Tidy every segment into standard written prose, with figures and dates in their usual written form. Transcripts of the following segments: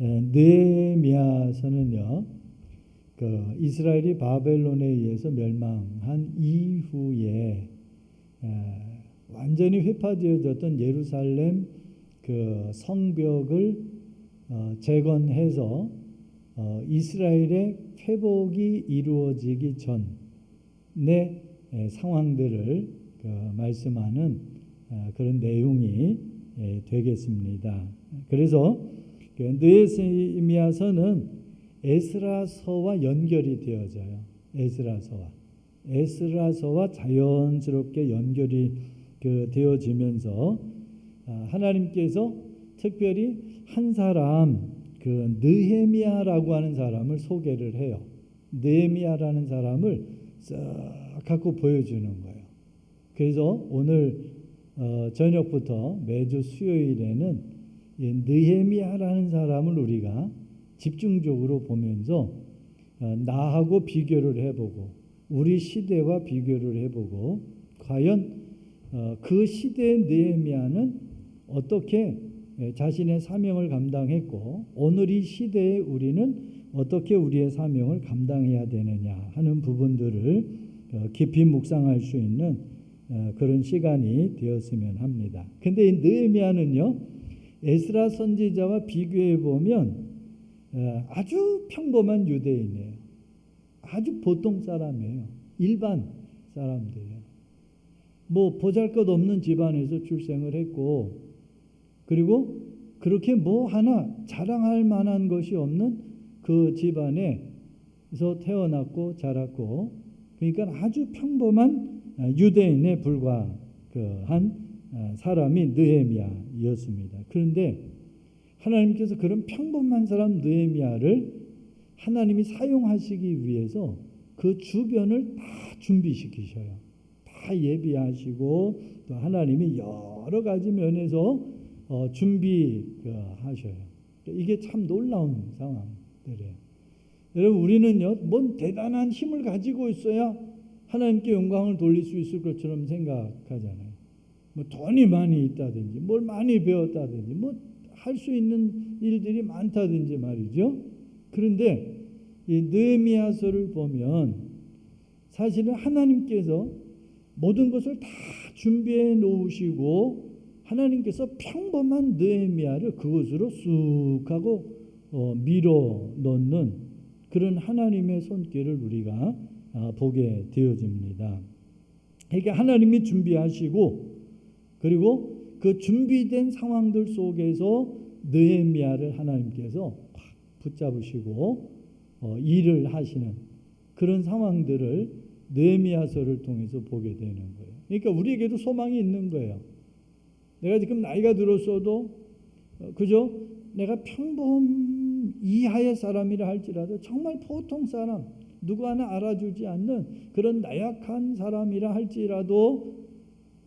느헤미야서는요, 그 이스라엘이 바벨론에 의해서 멸망한 이후에 완전히 회파되어졌던 예루살렘 그 성벽을 재건해서 이스라엘의 회복이 이루어지기 전의 상황들을 말씀하는 그런 내용이 되겠습니다. 그래서 느헤미야서는 에스라서와 연결이 되어져요. 에스라서와 자연스럽게 연결이 되어지면서 하나님께서 특별히 한 사람, 그 느헤미야라고 하는 사람을 소개를 해요. 느헤미야라는 사람을 싹 갖고 보여주는 거예요. 그래서 오늘 저녁부터 매주 수요일에는 이 느헤미야라는 사람을 우리가 집중적으로 보면서 나하고 비교를 해보고 우리 시대와 비교를 해보고 과연 그 시대의 느헤미야는 어떻게 자신의 사명을 감당했고 오늘 이 시대에 우리는 어떻게 우리의 사명을 감당해야 되느냐 하는 부분들을 깊이 묵상할 수 있는 그런 시간이 되었으면 합니다. 근데 이 느헤미야는요, 에스라 선지자와 비교해 보면 아주 평범한 유대인이에요. 아주 보통 사람이에요. 일반 사람들이에요. 뭐 보잘것없는 집안에서 출생을 했고, 그리고 그렇게 뭐 하나 자랑할 만한 것이 없는 그 집안에서 태어났고 자랐고, 그러니까 아주 평범한 유대인에 불과한 사람이 느헤미야였습니다. 그런데 하나님께서 그런 평범한 사람 느헤미야를 하나님이 사용하시기 위해서 그 주변을 다 준비시키셔요. 다 예비하시고 또 하나님이 여러 가지 면에서 준비하셔요. 이게 참 놀라운 상황들이에요. 여러분, 우리는요, 뭔 대단한 힘을 가지고 있어야 하나님께 영광을 돌릴 수 있을 것처럼 생각하잖아요. 뭐 돈이 많이 있다든지, 뭘 많이 배웠다든지, 뭐 할 수 있는 일들이 많다든지 말이죠. 그런데 이 느헤미야서를 보면 사실은 하나님께서 모든 것을 다 준비해 놓으시고 하나님께서 평범한 느헤미야를 그것으로 쑥 하고 밀어 넣는 그런 하나님의 손길을 우리가 보게 되어집니다. 그러니까 하나님이 준비하시고 그리고 그 준비된 상황들 속에서 느헤미야를 하나님께서 확 붙잡으시고 일을 하시는 그런 상황들을 느헤미야서를 통해서 보게 되는 거예요. 그러니까 우리에게도 소망이 있는 거예요. 내가 지금 나이가 들었어도 그저 내가 평범 이하의 사람이라 할지라도 정말 보통 사람, 누구 하나 알아주지 않는 그런 나약한 사람이라 할지라도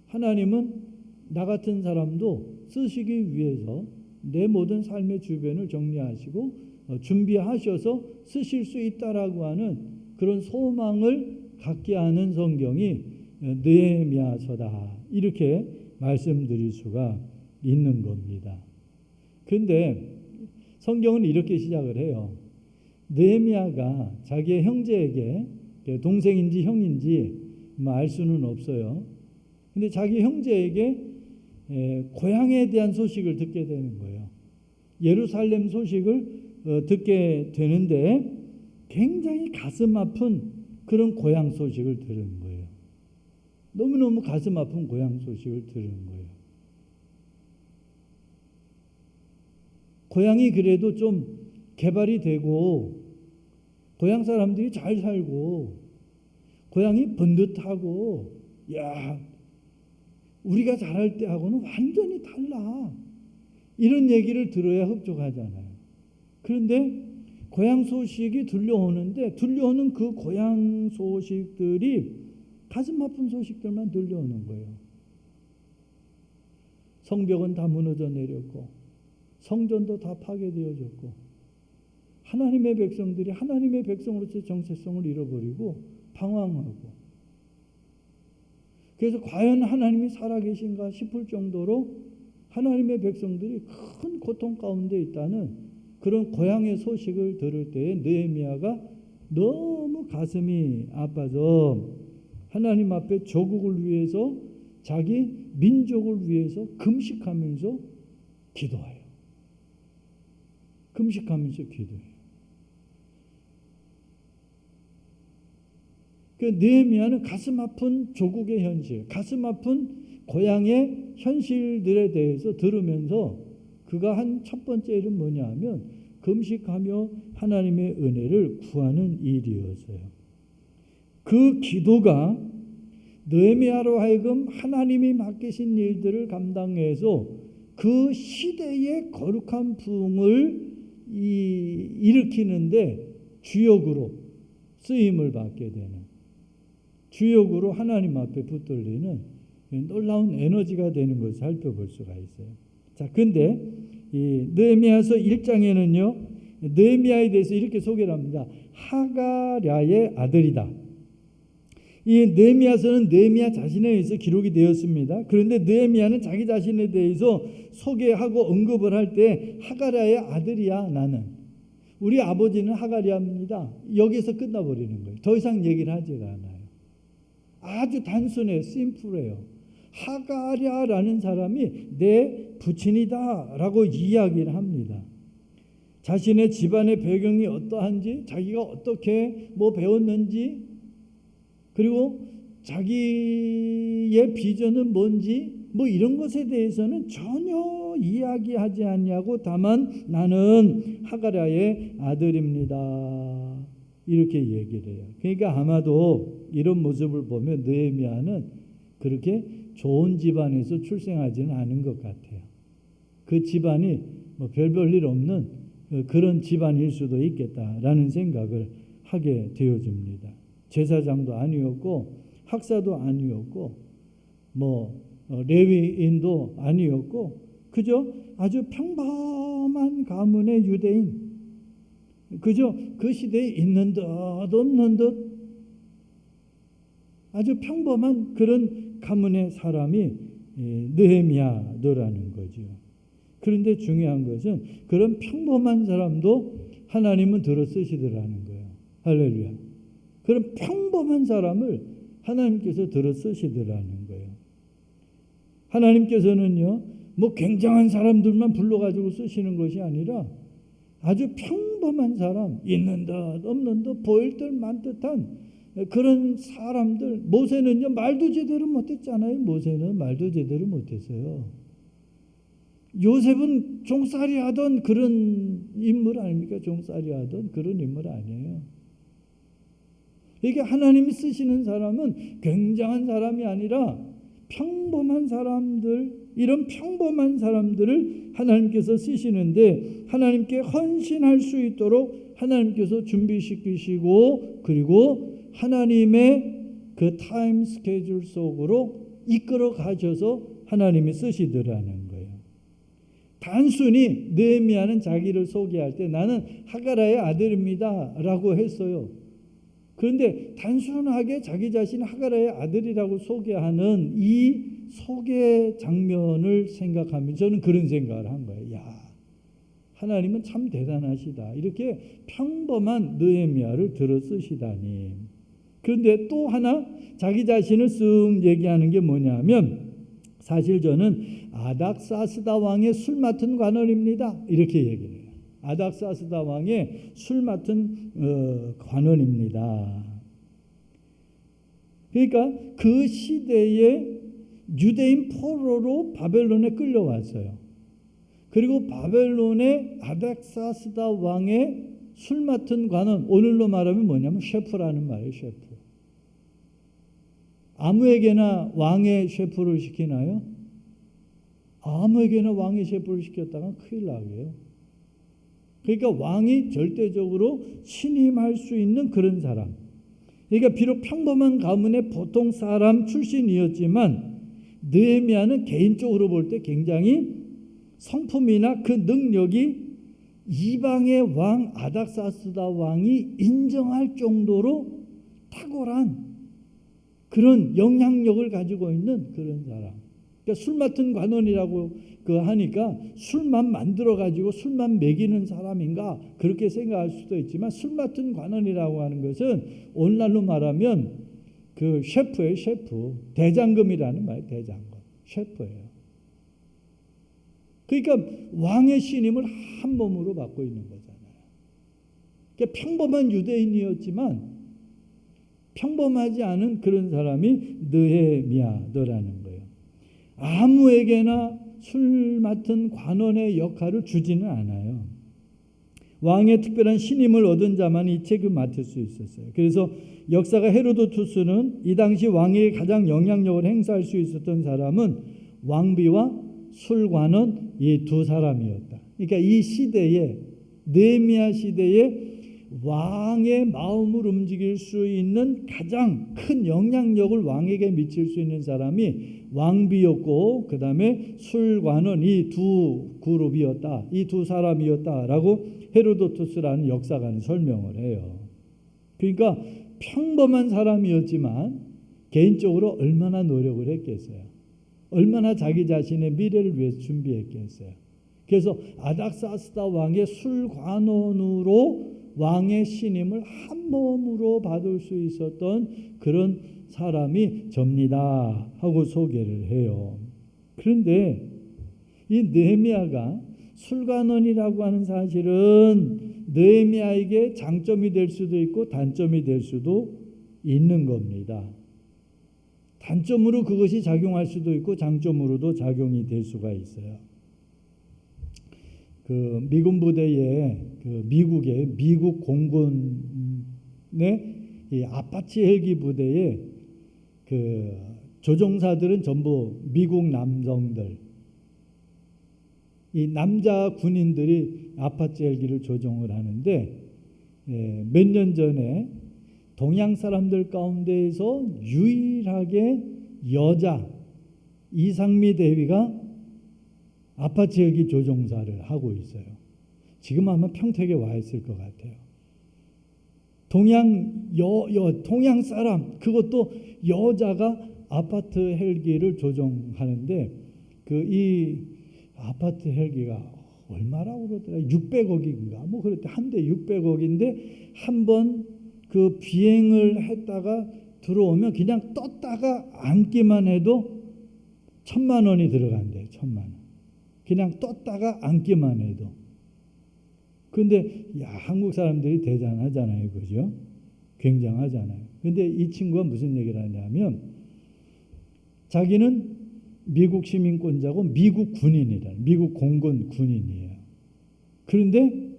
하나님은 나 같은 사람도 쓰시기 위해서 내 모든 삶의 주변을 정리하시고 준비하셔서 쓰실 수 있다라고 하는 그런 소망을 갖게 하는 성경이 느헤미야서다, 이렇게 말씀드릴 수가 있는 겁니다. 그런데 성경은 이렇게 시작을 해요. 느헤미야가 자기의 형제에게, 동생인지 형인지 알 수는 없어요. 근데 자기 형제에게 고향에 대한 소식을 듣게 되는 거예요. 예루살렘 소식을 듣게 되는데 굉장히 가슴 아픈 그런 고향 소식을 들은 거예요. 너무너무 가슴 아픈 고향 소식을 들은 거예요. 고향이 그래도 좀 개발이 되고 고향 사람들이 잘 살고 고향이 번듯하고, 야, 우리가 잘할 때하고는 완전히 달라, 이런 얘기를 들어야 흡족하잖아요. 그런데 고향 소식이 들려오는데 들려오는 그 고향 소식들이 가슴 아픈 소식들만 들려오는 거예요. 성벽은 다 무너져 내렸고 성전도 다 파괴되어졌고 하나님의 백성들이 하나님의 백성으로서의 정체성을 잃어버리고 방황하고, 그래서 과연 하나님이 살아계신가 싶을 정도로 하나님의 백성들이 큰 고통 가운데 있다는 그런 고향의 소식을 들을 때에 느헤미야가 너무 가슴이 아파서 하나님 앞에 조국을 위해서 자기 민족을 위해서 금식하면서 기도해요. 금식하면서 기도해요. 그 느헤미야는 가슴 아픈 조국의 현실, 가슴 아픈 고향의 현실들에 대해서 들으면서 그가 한 첫 번째 일은 뭐냐 하면 금식하며 하나님의 은혜를 구하는 일이었어요. 그 기도가 느헤미야로 하여금 하나님이 맡기신 일들을 감당해서 그 시대의 거룩한 부흥을 일으키는데 주역으로 쓰임을 받게 되는, 주역으로 하나님 앞에 붙들리는 놀라운 에너지가 되는 것을 살펴볼 수가 있어요. 자, 근데 이 느헤미야서 1장에는요, 느헤미야에 대해서 이렇게 소개를 합니다. 하가랴의 아들이다. 이 느헤미야서는 느헤미야 자신에 의해서 기록이 되었습니다. 그런데 느헤미야는 자기 자신에 대해서 소개하고 언급을 할 때 하가랴의 아들이야 나는. 우리 아버지는 하가랴입니다. 여기서 끝나버리는 거예요. 더 이상 얘기를 하질 않아요. 아주 단순해요. 심플해요. 하가랴라는 사람이 내 부친이다 라고 이야기를 합니다. 자신의 집안의 배경이 어떠한지, 자기가 어떻게 배웠는지, 그리고 자기의 비전은 뭔지 이런 것에 대해서는 전혀 이야기하지 않냐고, 다만 나는 하가랴의 아들입니다 이렇게 얘기를 해요. 그러니까 아마도 이런 모습을 보면 느헤미야는 그렇게 좋은 집안에서 출생하지는 않은 것 같아요. 그 집안이 별 일 없는 그런 집안일 수도 있겠다라는 생각을 하게 되어집니다. 제사장도 아니었고 학사도 아니었고 레위인도 아니었고 그저 아주 평범한 가문의 유대인, 그저 그 시대에 있는 듯 없는 듯 아주 평범한 그런 가문의 사람이 느헤미야더라는 거죠. 그런데 중요한 것은 그런 평범한 사람도 하나님은 들어 쓰시더라는 거예요. 할렐루야. 그런 평범한 사람을 하나님께서 들어 쓰시더라는 거예요. 하나님께서는요, 굉장한 사람들만 불러가지고 쓰시는 것이 아니라 아주 평범한 사람, 있는 듯 없는 듯 보일 듯 만 듯한 그런 사람들. 모세는요, 말도 제대로 못했잖아요. 모세는 말도 제대로 못했어요. 요셉은 종살이 하던 그런 인물 아닙니까? 종살이 하던 그런 인물 아니에요. 이게 하나님이 쓰시는 사람은 굉장한 사람이 아니라 평범한 사람들, 이런 평범한 사람들을 하나님께서 쓰시는데 하나님께 헌신할 수 있도록 하나님께서 준비시키시고, 그리고 하나님의 그 타임 스케줄 속으로 이끌어 가셔서 하나님이 쓰시더라는 거예요. 단순히 느헤미야는 자기를 소개할 때 나는 하가랴의 아들입니다 라고 했어요. 그런데 단순하게 자기 자신 하가랴의 아들이라고 소개하는 이 소개 장면을 생각하면 저는 그런 생각을 한 거예요. 야, 하나님은 참 대단하시다. 이렇게 평범한 느헤미야를 들어 쓰시다니. 그런데 또 하나 자기 자신을 쓱 얘기하는 게 뭐냐면, 사실 저는 아닥사스다 왕의 술 맡은 관원입니다 이렇게 얘기를 해요. 아닥사스다 왕의 술 맡은 관원입니다. 그러니까 그 시대에 유대인 포로로 바벨론에 끌려왔어요. 그리고 바벨론의 아닥사스다 왕의 술 맡은 관원, 오늘로 말하면 뭐냐면 셰프라는 말이에요. 셰프. 아무에게나 왕의 셰프를 시키나요? 아무에게나 왕의 셰프를 시켰다가 큰일 나게요. 그러니까 왕이 절대적으로 신임할 수 있는 그런 사람. 그러니까 비록 평범한 가문의 보통 사람 출신이었지만 느헤미야는 개인적으로 볼 때 굉장히 성품이나 그 능력이 이방의 왕 아닥사스다 왕이 인정할 정도로 탁월한 그런 영향력을 가지고 있는 그런 사람. 그러니까 술 맡은 관원이라고 하니까 술만 만들어 가지고 술만 먹이는 사람인가 그렇게 생각할 수도 있지만, 술 맡은 관원이라고 하는 것은 오늘날로 말하면 그 셰프예요. 셰프. 대장금이라는 말이에요. 대장금. 셰프예요. 그러니까 왕의 신임을 한 몸으로 받고 있는 거잖아요. 그러니까 평범한 유대인이었지만 평범하지 않은 그런 사람이 느헤미야더라는 거예요. 아무에게나 술 맡은 관원의 역할을 주지는 않아요. 왕의 특별한 신임을 얻은 자만 이 책을 맡을 수 있었어요. 그래서 역사가 헤로도투스는 이 당시 왕에게 가장 영향력을 행사할 수 있었던 사람은 왕비와 술관원 이 두 사람이었다. 그러니까 이 시대에, 느헤미야 시대에 왕의 마음을 움직일 수 있는 가장 큰 영향력을 왕에게 미칠 수 있는 사람이 왕비였고, 그 다음에 술관원 이 두 그룹이었다, 이 두 사람이었다라고 헤로도투스라는 역사가는 설명을 해요. 그러니까 평범한 사람이었지만 개인적으로 얼마나 노력을 했겠어요. 얼마나 자기 자신의 미래를 위해서 준비했겠어요. 그래서 아닥사스다 왕의 술관원으로 왕의 신임을 한 몸으로 받을 수 있었던 그런 사람이 접니다 하고 소개를 해요. 그런데 이 느헤미야가 술관원이라고 하는 사실은 느헤미야에게 장점이 될 수도 있고 단점이 될 수도 있는 겁니다. 단점으로 그것이 작용할 수도 있고 장점으로도 작용이 될 수가 있어요. 그 미군 부대에 미국의 미국 공군의 이 아파치 헬기 부대에 그 조종사들은 전부 미국 남성들, 이 남자 군인들이 아파치 헬기를 조종을 하는데, 몇 년 전에 동양 사람들 가운데에서 유일하게 여자 이상미 대위가 아파치 헬기 조종사를 하고 있어요. 지금 아마 평택에 와 있을 것 같아요. 동양 사람, 그것도 여자가 아파트 헬기를 조종하는데, 이 아파트 헬기가 얼마라고 그러더라? 600억인가? 뭐 그랬대. 한 대 600억인데 한 번 그 비행을 했다가 들어오면 그냥 떴다가 앉기만 해도 1,000만 원이 들어간대요. 1,000만 원. 그냥 떴다가 앉기만 해도. 근데 한국 사람들이 대단하잖아요. 그죠? 굉장하잖아요. 근데 이 친구가 무슨 얘기를 하냐면, 자기는 미국 시민권자고 미국 군인이다. 미국 공군 군인이에요. 그런데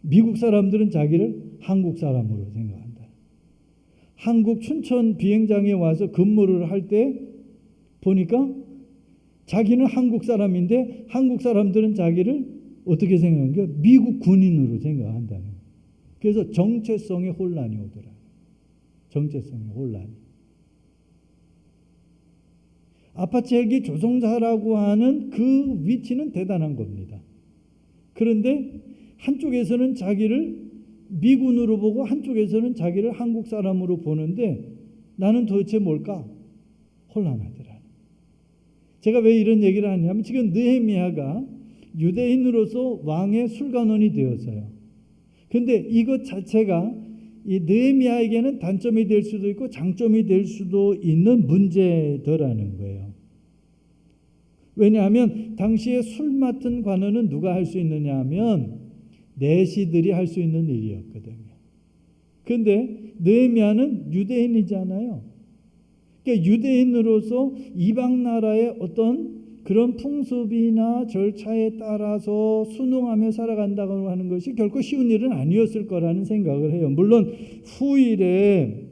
미국 사람들은 자기를 한국 사람으로 생각한다. 한국 춘천 비행장에 와서 근무를 할 때 보니까 자기는 한국 사람인데 한국 사람들은 자기를 어떻게 생각하는 거야? 미국 군인으로 생각한다는 거예요. 그래서 정체성의 혼란이 오더라. 정체성의 혼란이. 아파치 헬기 조종사라고 하는 그 위치는 대단한 겁니다. 그런데 한쪽에서는 자기를 미군으로 보고 한쪽에서는 자기를 한국 사람으로 보는데 나는 도대체 뭘까? 혼란하더라. 제가 왜 이런 얘기를 하냐면, 지금 느헤미야가 유대인으로서 왕의 술관원이 되었어요. 그런데 이것 자체가 이 느헤미야에게는 단점이 될 수도 있고 장점이 될 수도 있는 문제더라는 거예요. 왜냐하면 당시에 술 맡은 관원은 누가 할 수 있느냐 하면 내시들이 할 수 있는 일이었거든요. 그런데 느헤미야는 유대인이잖아요. 그러니까 유대인으로서 이방 나라의 어떤 그런 풍습이나 절차에 따라서 순응하며 살아간다고 하는 것이 결코 쉬운 일은 아니었을 거라는 생각을 해요. 물론 후일에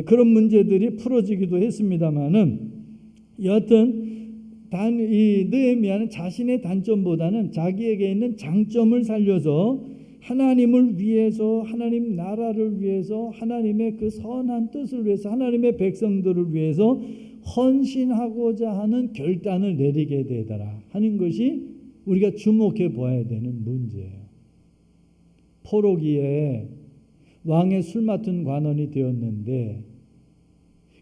그런 문제들이 풀어지기도 했습니다만은, 여하튼 이 느헤미야는 자신의 단점보다는 자기에게 있는 장점을 살려서 하나님을 위해서, 하나님 나라를 위해서, 하나님의 그 선한 뜻을 위해서, 하나님의 백성들을 위해서 헌신하고자 하는 결단을 내리게 되더라 하는 것이 우리가 주목해 보아야 되는 문제예요. 포로기에 왕의 술 맡은 관원이 되었는데,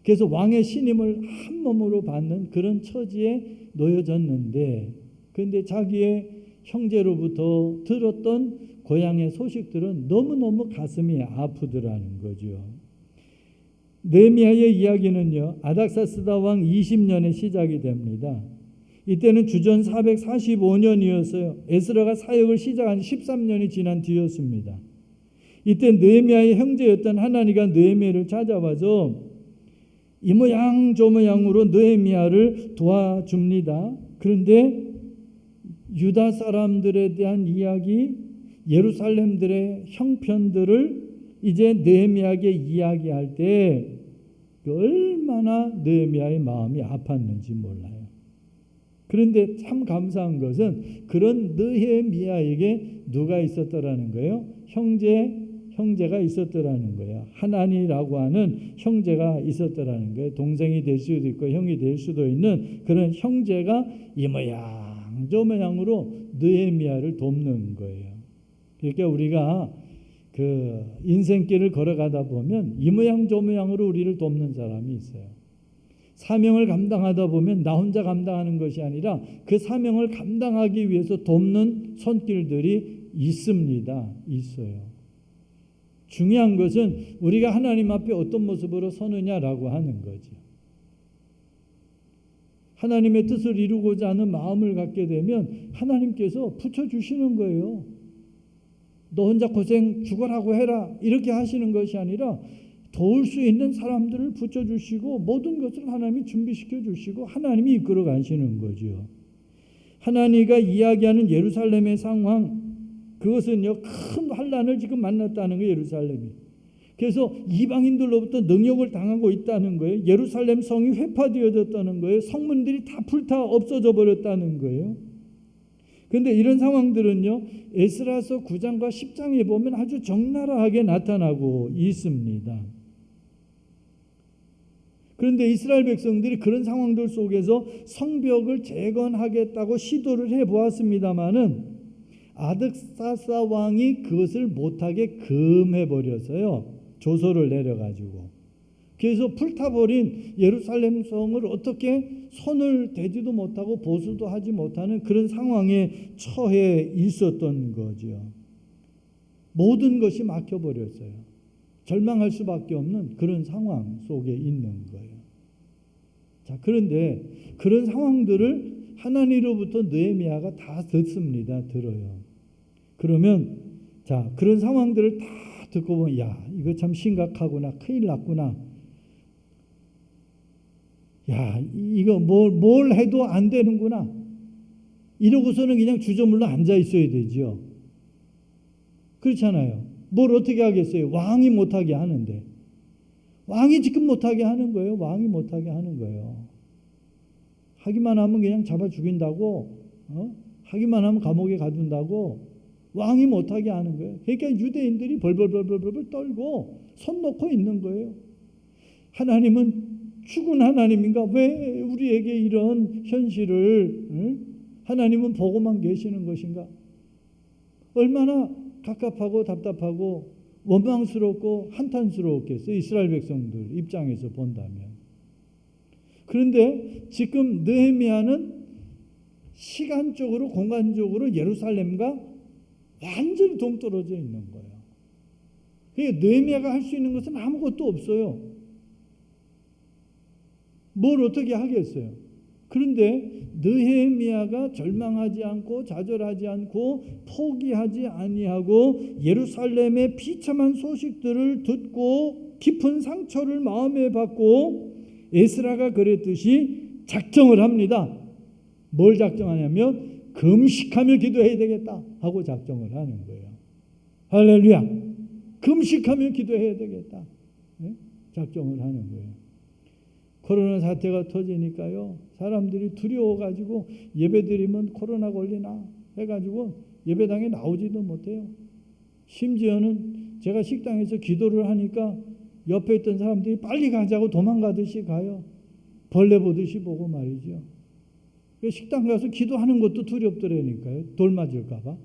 그래서 왕의 신임을 한 몸으로 받는 그런 처지에 놓여졌는데, 그런데 자기의 형제로부터 들었던 고향의 소식들은 너무너무 가슴이 아프더라는 거죠. 느헤미야의 이야기는요, 아닥사스다 왕 20년에 시작이 됩니다. 이때는 주전 445년이었어요. 에스라가 사역을 시작한 13년이 지난 뒤였습니다. 이때 느헤미야의 형제였던 하나니가 느헤미야를 찾아와서 이 모양 저 모양으로 느헤미야를 도와줍니다. 그런데 유다 사람들에 대한 이야기, 예루살렘들의 형편들을 이제 느헤미야에게 이야기할 때 얼마나 느헤미야의 마음이 아팠는지 몰라요. 그런데 참 감사한 것은 그런 느헤미야에게 누가 있었더라는 거예요? 형제가 있었더라는 거예요. 하나니라고 하는 형제가 있었더라는 거예요. 동생이 될 수도 있고 형이 될 수도 있는 그런 형제가 이 모양 저 모양으로 느헤미야를 돕는 거예요. 그러니까 우리가 그 인생길을 걸어가다 보면 이 모양 저 모양으로 우리를 돕는 사람이 있어요. 사명을 감당하다 보면 나 혼자 감당하는 것이 아니라 그 사명을 감당하기 위해서 돕는 손길들이 있습니다. 있어요. 중요한 것은 우리가 하나님 앞에 어떤 모습으로 서느냐라고 하는 거죠. 하나님의 뜻을 이루고자 하는 마음을 갖게 되면 하나님께서 붙여주시는 거예요. 너 혼자 고생 죽어라고 해라 이렇게 하시는 것이 아니라 도울 수 있는 사람들을 붙여주시고 모든 것을 하나님이 준비시켜 주시고 하나님이 이끌어 가시는 거죠. 하나님과 이야기하는 예루살렘의 상황, 그것은요 큰 환난을 지금 만났다는 거예요. 예루살렘이. 그래서 이방인들로부터 능욕을 당하고 있다는 거예요. 예루살렘 성이 회파되어졌다는 거예요. 성문들이 다 불타 없어져 버렸다는 거예요. 그런데 이런 상황들은요 에스라서 9장과 10장에 보면 아주 적나라하게 나타나고 있습니다. 그런데 이스라엘 백성들이 그런 상황들 속에서 성벽을 재건하겠다고 시도를 해보았습니다마는 아닥사스다 왕이 그것을 못하게 금해버려서요 조서를 내려가지고, 그래서 불타버린 예루살렘 성을 어떻게 손을 대지도 못하고 보수도 하지 못하는 그런 상황에 처해 있었던 거죠. 모든 것이 막혀버렸어요. 절망할 수밖에 없는 그런 상황 속에 있는 거예요. 자, 그런데 그런 상황들을 하나님으로부터 느헤미야가 다 듣습니다. 들어요. 그러면 자, 그런 상황들을 다 듣고 보면 야, 이거 참 심각하구나. 큰일 났구나. 야, 이거 뭘 해도 안 되는구나. 이러고서는 그냥 주저물러 앉아 있어야 되죠. 그렇잖아요. 뭘 어떻게 하겠어요? 왕이 못하게 하는데. 왕이 지금 못하게 하는 거예요. 왕이 못하게 하는 거예요. 하기만 하면 그냥 잡아 죽인다고, 하기만 하면 감옥에 가둔다고 왕이 못하게 하는 거예요. 그러니까 유대인들이 벌벌 떨고 손 놓고 있는 거예요. 하나님은 죽은 하나님인가? 왜 우리에게 이런 현실을 하나님은 보고만 계시는 것인가? 얼마나 갑갑하고 답답하고 원망스럽고 한탄스러웠겠어요. 이스라엘 백성들 입장에서 본다면. 그런데 지금 느헤미야는 시간적으로 공간적으로 예루살렘과 완전히 동떨어져 있는 거예요. 그러니까 느헤미야가 할 수 있는 것은 아무것도 없어요. 뭘 어떻게 하겠어요? 그런데 느헤미야가 절망하지 않고 좌절하지 않고 포기하지 아니하고 예루살렘의 비참한 소식들을 듣고 깊은 상처를 마음에 받고 에스라가 그랬듯이 작정을 합니다. 뭘 작정하냐면 금식하며 기도해야 되겠다 하고 작정을 하는 거예요. 할렐루야. 금식하며 기도해야 되겠다. 네? 작정을 하는 거예요. 코로나 사태가 터지니까요. 사람들이 두려워가지고 예배드리면 코로나 걸리나 해가지고 예배당에 나오지도 못해요. 심지어는 제가 식당에서 기도를 하니까 옆에 있던 사람들이 빨리 가자고 도망가듯이 가요. 벌레 보듯이 보고 말이죠. 식당 가서 기도하는 것도 두렵더라니까요. 돌 맞을까 봐.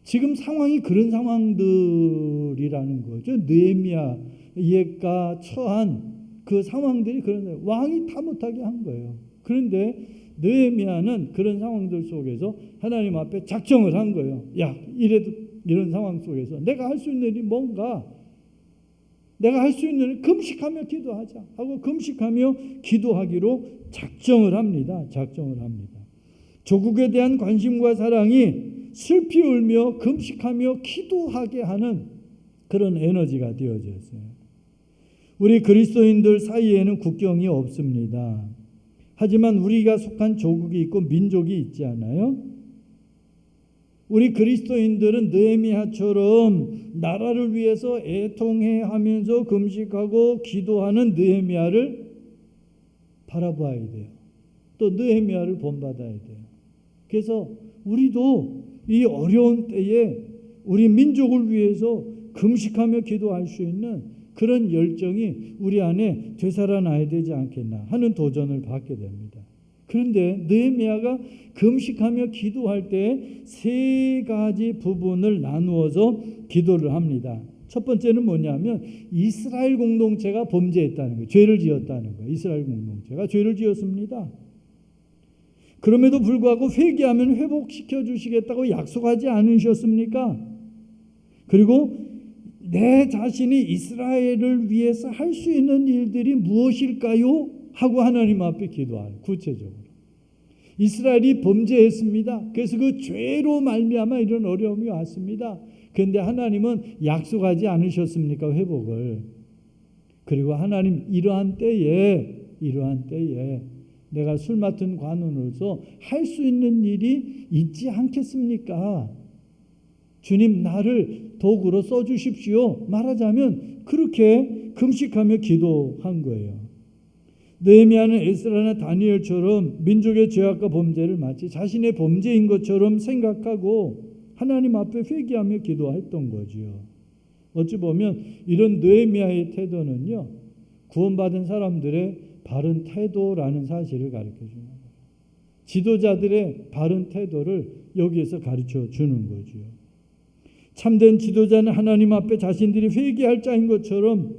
지금 상황이 그런 상황들이라는 거죠. 느헤미야가 처한 그 상황들이 그런 왕이 다 못하게 한 거예요. 그런데 느헤미야는 그런 상황들 속에서 하나님 앞에 작정을 한 거예요. 야, 이런 상황 속에서 내가 할 수 있는 일이 뭔가, 내가 할 수 있는 일 금식하며 기도하자 하고 금식하며 기도하기로 작정을 합니다. 조국에 대한 관심과 사랑이 슬피 울며 금식하며 기도하게 하는 그런 에너지가 되어졌어요. 우리 그리스도인들 사이에는 국경이 없습니다. 하지만 우리가 속한 조국이 있고 민족이 있지 않아요? 우리 그리스도인들은 느헤미야처럼 나라를 위해서 애통해하면서 금식하고 기도하는 느헤미야를 바라봐야 돼요. 또 느헤미야를 본받아야 돼요. 그래서 우리도 이 어려운 때에 우리 민족을 위해서 금식하며 기도할 수 있는 그런 열정이 우리 안에 되살아나야 되지 않겠나 하는 도전을 받게 됩니다. 그런데 느헤미야가 금식하며 기도할 때 세 가지 부분을 나누어서 기도를 합니다. 첫 번째는 뭐냐면 이스라엘 공동체가 범죄했다는 거예요. 죄를 지었다는 거예요. 이스라엘 공동체가 죄를 지었습니다. 그럼에도 불구하고 회개하면 회복시켜 주시겠다고 약속하지 않으셨습니까? 그리고 내 자신이 이스라엘을 위해서 할 수 있는 일들이 무엇일까요? 하고 하나님 앞에 기도하는, 구체적으로. 이스라엘이 범죄했습니다. 그래서 그 죄로 말미암아 이런 어려움이 왔습니다. 그런데 하나님은 약속하지 않으셨습니까? 회복을. 그리고 하나님 이러한 때에 내가 술 맡은 관원으로서 할 수 있는 일이 있지 않겠습니까? 주님 나를 도구로 써주십시오. 말하자면 그렇게 금식하며 기도한 거예요. 느헤미야는 에스라나 다니엘처럼 민족의 죄악과 범죄를 마치 자신의 범죄인 것처럼 생각하고 하나님 앞에 회개하며 기도했던 거지요. 어찌 보면 이런 느헤미야의 태도는요, 구원받은 사람들의 바른 태도라는 사실을 가르쳐 주는 거예요. 지도자들의 바른 태도를 여기에서 가르쳐 주는 거죠. 참된 지도자는 하나님 앞에 자신들이 회개할 자인 것처럼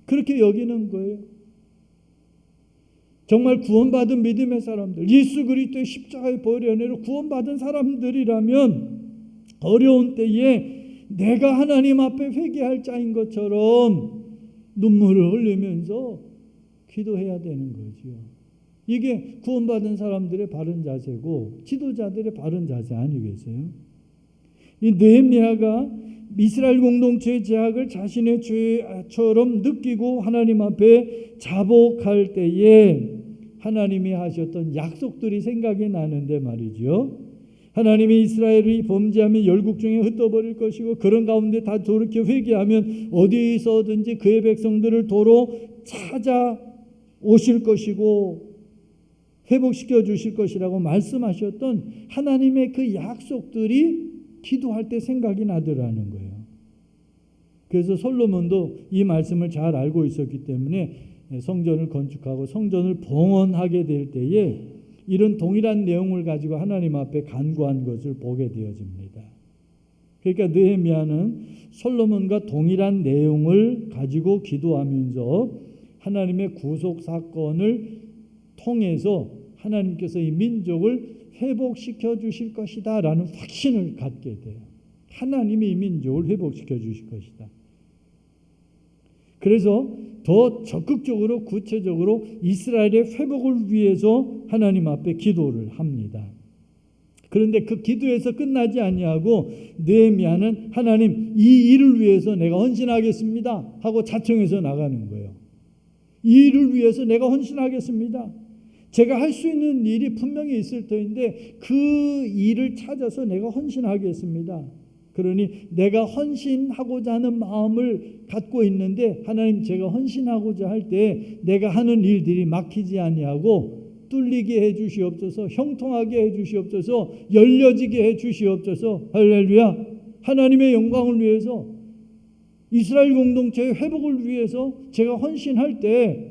그렇게 여기는 거예요. 정말 구원받은 믿음의 사람들, 예수 그리스도의 십자가의 보혈의 은혜로 구원받은 사람들이라면 어려운 때에 내가 하나님 앞에 회개할 자인 것처럼 눈물을 흘리면서 기도해야 되는 거죠. 이게 구원받은 사람들의 바른 자세고 지도자들의 바른 자세 아니겠어요? 이 느헤미야가 이스라엘 공동체의 죄악을 자신의 죄처럼 느끼고 하나님 앞에 자복할 때에 하나님이 하셨던 약속들이 생각이 나는데 말이죠. 하나님이 이스라엘이 범죄하면 열국 중에 흩어버릴 것이고 그런 가운데 다 돌이켜 회개하면 어디서든지 그의 백성들을 도로 찾아오실 것이고 회복시켜 주실 것이라고 말씀하셨던 하나님의 그 약속들이 기도할 때 생각이 나더라는 거예요. 그래서 솔로몬도 이 말씀을 잘 알고 있었기 때문에 성전을 건축하고 성전을 봉헌하게 될 때에 이런 동일한 내용을 가지고 하나님 앞에 간구한 것을 보게 되어집니다. 그러니까 느헤미야는 솔로몬과 동일한 내용을 가지고 기도하면서 하나님의 구속 사건을 통해서 하나님께서 이 민족을 회복시켜 주실 것이다 라는 확신을 갖게 돼요. 하나님이 이 민족을 회복시켜 주실 것이다. 그래서 더 적극적으로 구체적으로 이스라엘의 회복을 위해서 하나님 앞에 기도를 합니다. 그런데 그 기도에서 끝나지 아니하고 느헤미야는 하나님 이 일을 위해서 내가 헌신하겠습니다 하고 자청해서 나가는 거예요. 이 일을 위해서 내가 헌신하겠습니다. 제가 할 수 있는 일이 분명히 있을 터인데 그 일을 찾아서 내가 헌신하겠습니다. 그러니 내가 헌신하고자 하는 마음을 갖고 있는데 하나님 제가 헌신하고자 할 때 내가 하는 일들이 막히지 아니하고 뚫리게 해 주시옵소서, 형통하게 해 주시옵소서, 열려지게 해 주시옵소서. 할렐루야. 하나님의 영광을 위해서 이스라엘 공동체의 회복을 위해서 제가 헌신할 때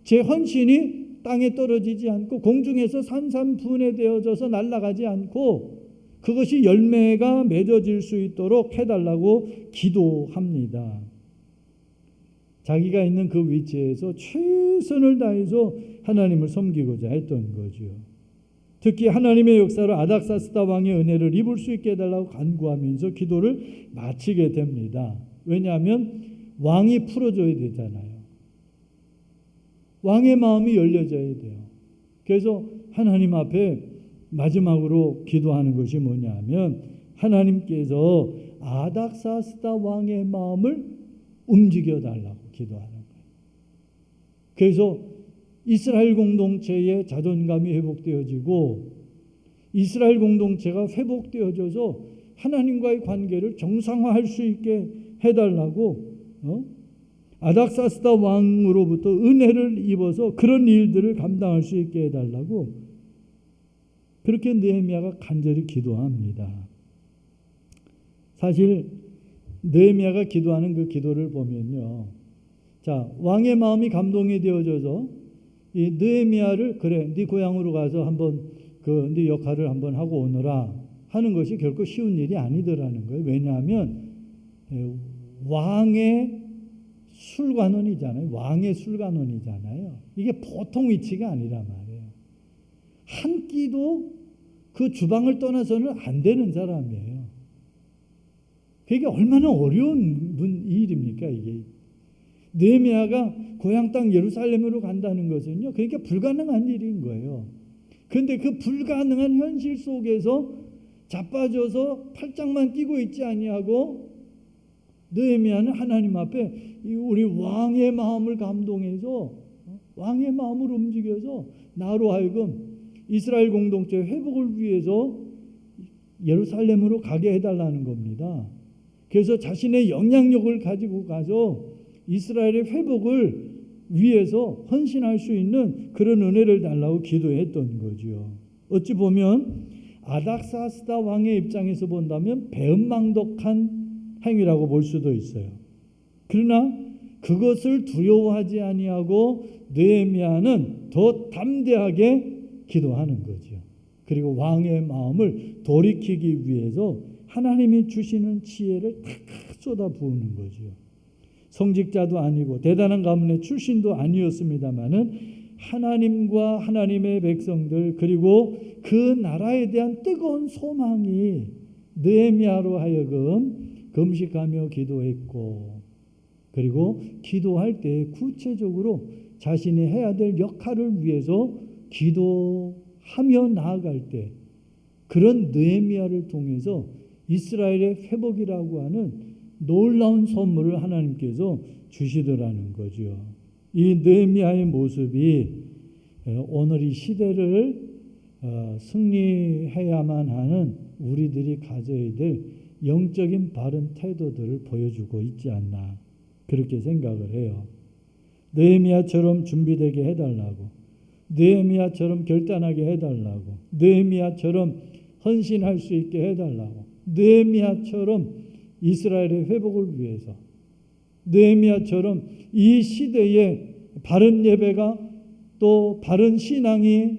제 헌신이 땅에 떨어지지 않고 공중에서 산산분해되어져서 날아가지 않고 그것이 열매가 맺어질 수 있도록 해달라고 기도합니다. 자기가 있는 그 위치에서 최선을 다해서 하나님을 섬기고자 했던 거죠. 특히 하나님의 역사로 아닥사스다 왕의 은혜를 입을 수 있게 해달라고 간구하면서 기도를 마치게 됩니다. 왜냐하면 왕이 풀어줘야 되잖아요. 왕의 마음이 열려져야 돼요. 그래서 하나님 앞에 마지막으로 기도하는 것이 뭐냐면 하나님께서 아닥사스다 왕의 마음을 움직여 달라고 기도하는 거예요. 그래서 이스라엘 공동체의 자존감이 회복되어지고 이스라엘 공동체가 회복되어져서 하나님과의 관계를 정상화할 수 있게 해달라고 아닥사스다 왕으로부터 은혜를 입어서 그런 일들을 감당할 수 있게 해달라고 그렇게 느헤미야가 간절히 기도합니다. 사실 느헤미야가 기도하는 그 기도를 보면요, 자, 왕의 마음이 감동이 되어져서 이 느헤미야를 그래, 네 고향으로 가서 한번 네 역할을 한번 하고 오너라 하는 것이 결코 쉬운 일이 아니더라는 거예요. 왜냐하면 왕의 술관원이잖아요. 왕의 술관원이잖아요. 이게 보통 위치가 아니란 말이에요. 한 끼도 그 주방을 떠나서는 안 되는 사람이에요. 그게 얼마나 어려운 일입니까, 이게. 느헤미야가 고향 땅 예루살렘으로 간다는 것은요, 그러니까 불가능한 일인 거예요. 그런데 그 불가능한 현실 속에서 자빠져서 팔짱만 끼고 있지 아니하고 느헤미야는 하나님 앞에 우리 왕의 마음을 감동해서 왕의 마음을 움직여서 나로 하여금 이스라엘 공동체 회복을 위해서 예루살렘으로 가게 해달라는 겁니다. 그래서 자신의 영향력을 가지고 가서 이스라엘의 회복을 위해서 헌신할 수 있는 그런 은혜를 달라고 기도했던 거죠. 어찌 보면 아닥사스다 왕의 입장에서 본다면 배은망덕한 행위라고 볼 수도 있어요. 그러나 그것을 두려워하지 아니하고 느헤미야는 더 담대하게 기도하는 거죠. 그리고 왕의 마음을 돌이키기 위해서 하나님이 주시는 지혜를 탁 쏟아부으는 거죠. 성직자도 아니고 대단한 가문의 출신도 아니었습니다마는 하나님과 하나님의 백성들 그리고 그 나라에 대한 뜨거운 소망이 느헤미야로 하여금 금식하며 기도했고, 그리고 기도할 때 구체적으로 자신이 해야 될 역할을 위해서 기도하며 나아갈 때 그런 느헤미야를 통해서 이스라엘의 회복이라고 하는 놀라운 선물을 하나님께서 주시더라는 거죠. 이 느헤미야의 모습이 오늘 이 시대를 승리해야만 하는 우리들이 가져야 될 영적인 바른 태도들을 보여주고 있지 않나 그렇게 생각을 해요. 느헤미야처럼 준비되게 해달라고, 느헤미야처럼 결단하게 해달라고, 느헤미야처럼 헌신할 수 있게 해달라고, 느헤미야처럼 이스라엘의 회복을 위해서, 느헤미야처럼 이 시대에 바른 예배가 또 바른 신앙이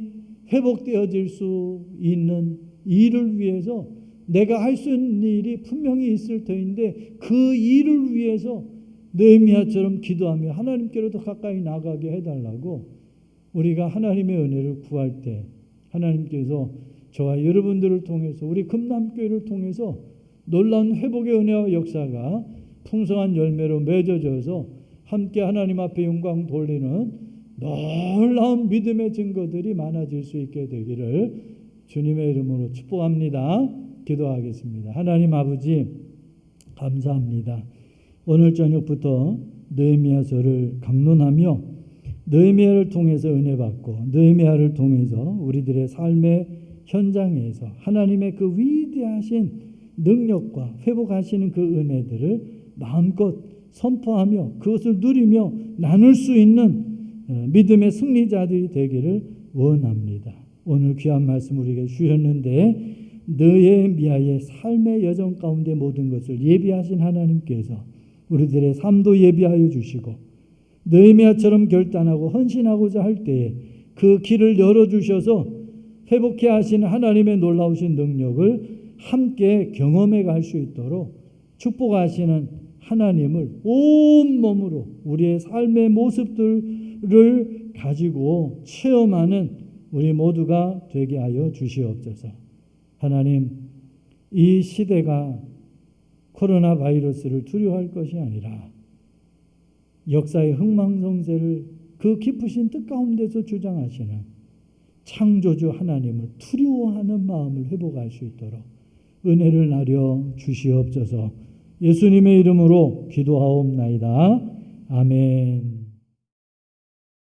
회복되어질 수 있는 일을 위해서 내가 할 수 있는 일이 분명히 있을 터인데 그 일을 위해서 느헤미야처럼 기도하며 하나님께로 더 가까이 나가게 해달라고 우리가 하나님의 은혜를 구할 때 하나님께서 저와 여러분들을 통해서 우리 금남교회를 통해서 놀라운 회복의 은혜와 역사가 풍성한 열매로 맺어져서 함께 하나님 앞에 영광 돌리는 놀라운 믿음의 증거들이 많아질 수 있게 되기를 주님의 이름으로 축복합니다. 기도하겠습니다. 하나님 아버지 감사합니다. 오늘 저녁부터 느헤미야서를 강론하며 느헤미야를 통해서 은혜 받고 느헤미야를 통해서 우리들의 삶의 현장에서 하나님의 그 위대하신 능력과 회복하시는 그 은혜들을 마음껏 선포하며 그것을 누리며 나눌 수 있는 믿음의 승리자들이 되기를 원합니다. 오늘 귀한 말씀 우리에게 주셨는데 느헤미야의 삶의 여정 가운데 모든 것을 예비하신 하나님께서 우리들의 삶도 예비하여 주시고 느헤미야처럼 결단하고 헌신하고자 할 때에 그 길을 열어주셔서 회복해 하시는 하나님의 놀라우신 능력을 함께 경험해 갈 수 있도록 축복하시는 하나님을 온몸으로 우리의 삶의 모습들을 가지고 체험하는 우리 모두가 되게 하여 주시옵소서. 하나님, 이 시대가 코로나 바이러스를 두려워할 것이 아니라 역사의 흥망성쇠를 그 깊으신 뜻 가운데서 주장하시는 창조주 하나님을 두려워하는 마음을 회복할 수 있도록 은혜를 나려 주시옵소서. 예수님의 이름으로 기도하옵나이다. 아멘.